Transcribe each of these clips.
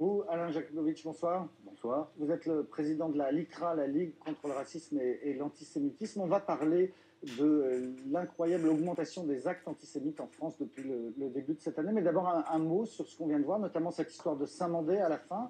Vous, Alain Jakubowicz, bonsoir. Bonsoir. Vous êtes le président de la LICRA, la Ligue contre le racisme et l'antisémitisme. On va parler de l'incroyable augmentation des actes antisémites en France depuis le début de cette année. Mais d'abord, un mot sur ce qu'on vient de voir, notamment cette histoire de Saint-Mandé à la fin,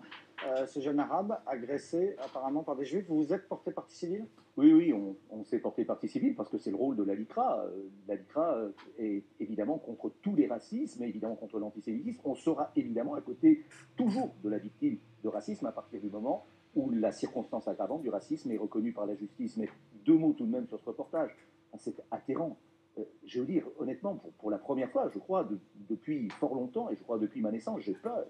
ce jeune arabe agressé apparemment par des juifs. Vous vous êtes porté partie civile? Oui, on s'est porté partie civile parce que c'est le rôle de la LICRA. La LICRA est évidemment contre tous les racismes, et évidemment contre l'antisémitisme. On sera évidemment à côté toujours de la victime de racisme à partir du moment où la circonstance aggravante du racisme est reconnue par la justice. Mais deux mots tout de même sur ce reportage. C'est atterrant. Je veux dire, honnêtement, pour la première fois, je crois, depuis fort longtemps, et je crois depuis ma naissance, j'ai peur.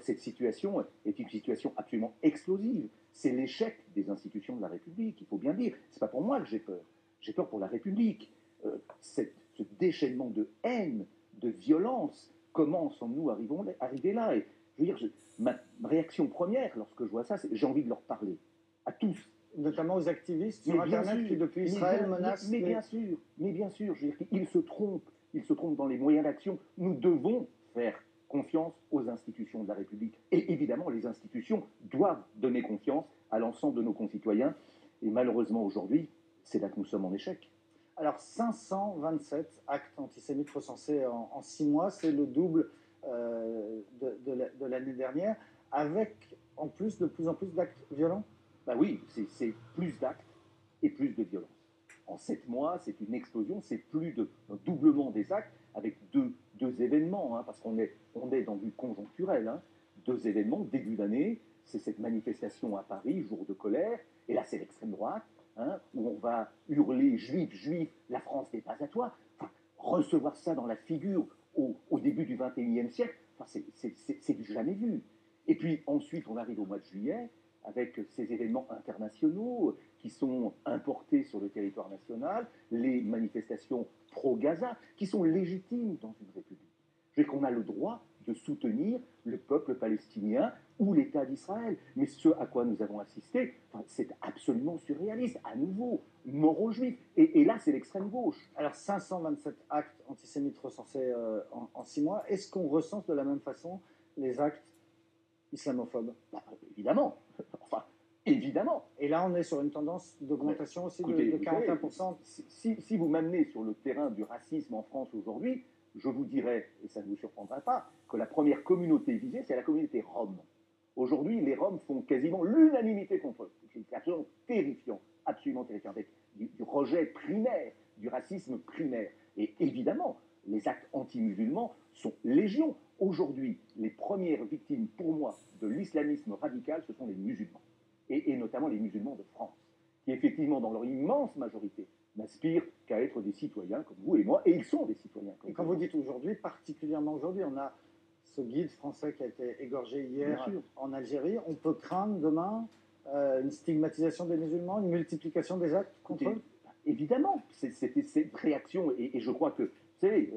Cette situation est une situation absolument explosive. C'est l'échec des institutions de la République, il faut bien dire. C'est pas pour moi que j'ai peur. J'ai peur pour la République. Ce déchaînement de haine, de violence, comment sommes-nous arrivés là? Et je veux dire, ma réaction première lorsque je vois ça, c'est j'ai envie de leur parler. À tous. Notamment aux activistes sur Internet qui, depuis Israël, menacent... Mais bien sûr, je veux dire qu'ils se trompent. Ils se trompent dans les moyens d'action. Nous devons faire confiance aux institutions de la République. Et évidemment, les institutions doivent donner confiance à l'ensemble de nos concitoyens. Et malheureusement, aujourd'hui, c'est là que nous sommes en échec. Alors, 527 actes antisémites recensés en 6 mois, c'est le double de l'année dernière, avec en plus de plus en plus d'actes violents. Ben oui, c'est plus d'actes et plus de violence. En 7 mois, c'est une explosion, c'est plus d'un doublement des actes avec deux événements, hein, parce qu'on est dans du conjoncturel. Hein. 2 événements, début d'année, c'est cette manifestation à Paris, jour de colère, et là c'est l'extrême droite, hein, où on va hurler juif, juif, la France n'est pas à toi. Enfin, recevoir ça dans la figure au début du XXIe siècle, enfin, c'est du jamais vu. Et puis ensuite, on arrive au mois de juillet, avec ces événements internationaux qui sont importés sur le territoire national, les manifestations pro-Gaza, qui sont légitimes dans une république. Je veux dire qu'on a le droit de soutenir le peuple palestinien ou l'État d'Israël. Mais ce à quoi nous avons assisté, enfin, c'est absolument surréaliste. À nouveau, mort aux Juifs. Et là, c'est l'extrême gauche. Alors, 527 actes antisémites recensés en 6 mois. Est-ce qu'on recense de la même façon les actes islamophobes? Bah, évidemment. Enfin, évidemment. Et là, on est sur une tendance d'augmentation aussi de 41%. Si vous m'amenez sur le terrain du racisme en France aujourd'hui, je vous dirais, et ça ne vous surprendra pas, que la première communauté visée, c'est la communauté rome. Aujourd'hui, les Roms font quasiment l'unanimité contre eux. C'est absolument terrifiant, avec du rejet primaire, du racisme primaire. Et évidemment, les actes anti-musulmans sont légion. Aujourd'hui, les premières victimes, pour moi, de l'islamisme radical, ce sont les musulmans. Et notamment les musulmans de France, qui effectivement, dans leur immense majorité, n'aspirent qu'à être des citoyens comme vous et moi, et ils sont des citoyens comme vous. Et quand vous dites aujourd'hui, particulièrement aujourd'hui, on a ce guide français qui a été égorgé hier en Algérie. On peut craindre demain une stigmatisation des musulmans, une multiplication des actes contre eux? Évidemment, c'était cette réaction, et je crois que, vous savez,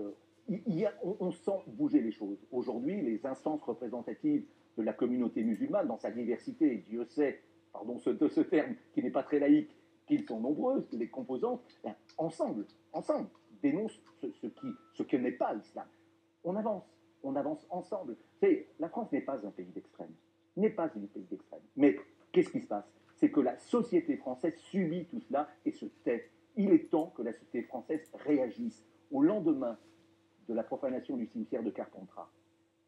on sent bouger les choses. Aujourd'hui, les instances représentatives de la communauté musulmane, dans sa diversité, et Dieu sait, pardon de ce terme qui n'est pas très laïque, qu'ils sont nombreuses, les composantes, ensemble, dénoncent ce que n'est pas l'islam. On avance ensemble. La France n'est pas un pays d'extrême, mais qu'est-ce qui se passe? C'est que la société française subit tout cela et se tait. Il est temps que la société française réagisse. Au lendemain de la profanation du cimetière de Carpentras,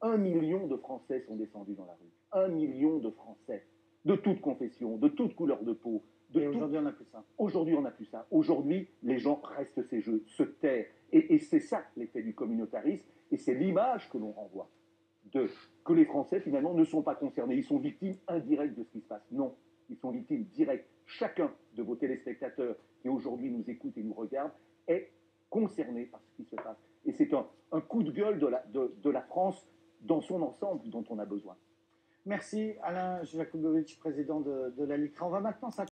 1 million de Français sont descendus dans la rue. 1 million de Français, de toute confession, de toute couleur de peau. Et aujourd'hui, on n'a plus ça. Aujourd'hui, on n'a plus ça. Aujourd'hui, les gens restent ces jeux, se tairent. Et c'est ça l'effet du communautarisme, et c'est l'image que l'on renvoie. Que les Français, finalement, ne sont pas concernés. Ils sont victimes indirectes de ce qui se passe. Non, ils sont victimes directes. Chacun de vos téléspectateurs qui aujourd'hui nous écoutent et nous regardent est concerné par ce qui se passe. Et c'est un coup de gueule de la France dans son ensemble dont on a besoin. Merci Alain Jakubowicz, président de la LICRA. On va maintenant